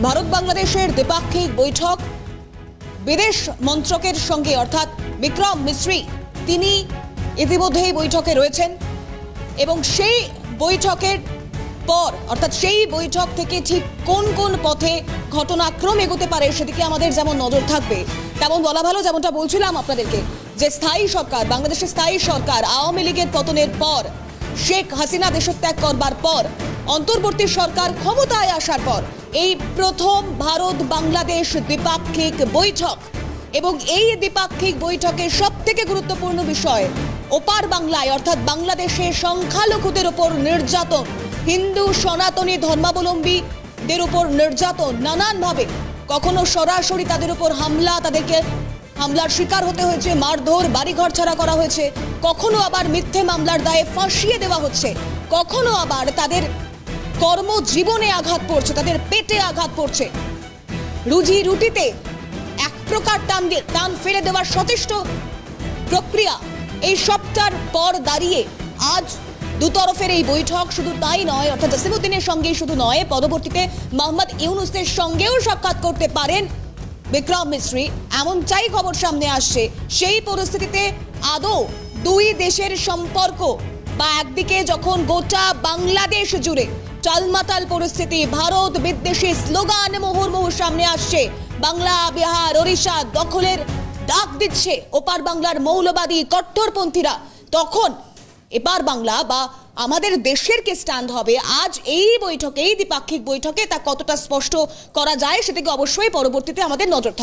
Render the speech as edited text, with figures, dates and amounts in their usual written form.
ভারত বাংলাদেশের দ্বিপাক্ষিক বৈঠক বিদেশ মন্ত্রকের সঙ্গে অর্থাৎ বিক্রম মিশ্রি তিনি ইতিমধ্যেই বৈঠকে রয়েছেন এবং সেই বৈঠকের পর অর্থাৎ সেই বৈঠক থেকে ঠিক কোন কোন পথে ঘটনাক্রম এগোতে পারে সেদিকে আমাদের যেমন নজর থাকবে তেমন বলা ভালো, যেমনটা বলছিলাম আপনাদেরকে যে স্থায়ী সরকার, বাংলাদেশের স্থায়ী সরকার আওয়ামী লীগের পতনের পর, শেখ হাসিনা দেশত্যাগ করবার পর, অন্তর্বর্তী সরকার ক্ষমতায় আসার পর এই প্রথম ভারত বাংলাদেশ দ্বিপাক্ষিক বৈঠক। এবং এই দ্বিপাক্ষিক বৈঠকের সবথেকে গুরুত্বপূর্ণ বিষয় ওপার বাংলায় অর্থাৎ বাংলাদেশে সংখ্যালঘুদের উপর নির্যাতন, হিন্দু সনাতনী ধর্মাবলম্বীদের উপর নির্যাতন নানানভাবে, কখনো সরাসরি তাদের উপর হামলা, তাদেরকে হামলার শিকার হতে হয়েছে, মারধর, বাড়িঘর ছাড়া করা হয়েছে, কখনো আবার মিথ্যে মামলার দায়ে ফাঁসিয়ে দেওয়া হচ্ছে, কখনো আবার তাদের কর্মজীবনে আঘাত পড়ছে, তাদের পেটে আঘাত পড়ছে, রুজি রুটিতে এক প্রকার টান ফেলে দেওয়ার সচেষ্ট প্রক্রিয়া। এই সবটার পর দাঁড়িয়ে আজ দুতরফের এই বৈঠক, শুধু তাই নয় অর্থাৎ জসিমউদ্দিনের সঙ্গেই শুধু নয়, পরবর্তীতে মোহাম্মদ ইউনূসের সঙ্গেও সাক্ষাৎ করতে পারেন বিক্রম মিশ্রি, এমনটাই খবর সামনে আসছে। সেই পরিস্থিতিতে আদৌ দুই দেশের সম্পর্ক বা একদিকে যখন গোটা বাংলাদেশ জুড়ে টালমাটাল পরিস্থিতি, ভারত বিদ্বেষী স্লোগান মুহুর্মুহু সামনে আসছে, বাংলা, বিহার, ওড়িশা দখলের ডাক দিচ্ছে ওপার বাংলার মৌলবাদী কট্টরপন্থীরা, তখন এপার বাংলা বা আমাদের দেশের কি স্ট্যান্ড হবে আজ এই বৈঠকে, এই দ্বিপাক্ষিক বৈঠকে তা কতটা স্পষ্ট করা যায় সেদিকে অবশ্যই পরবর্তীতে আমাদের নজর থাকবে।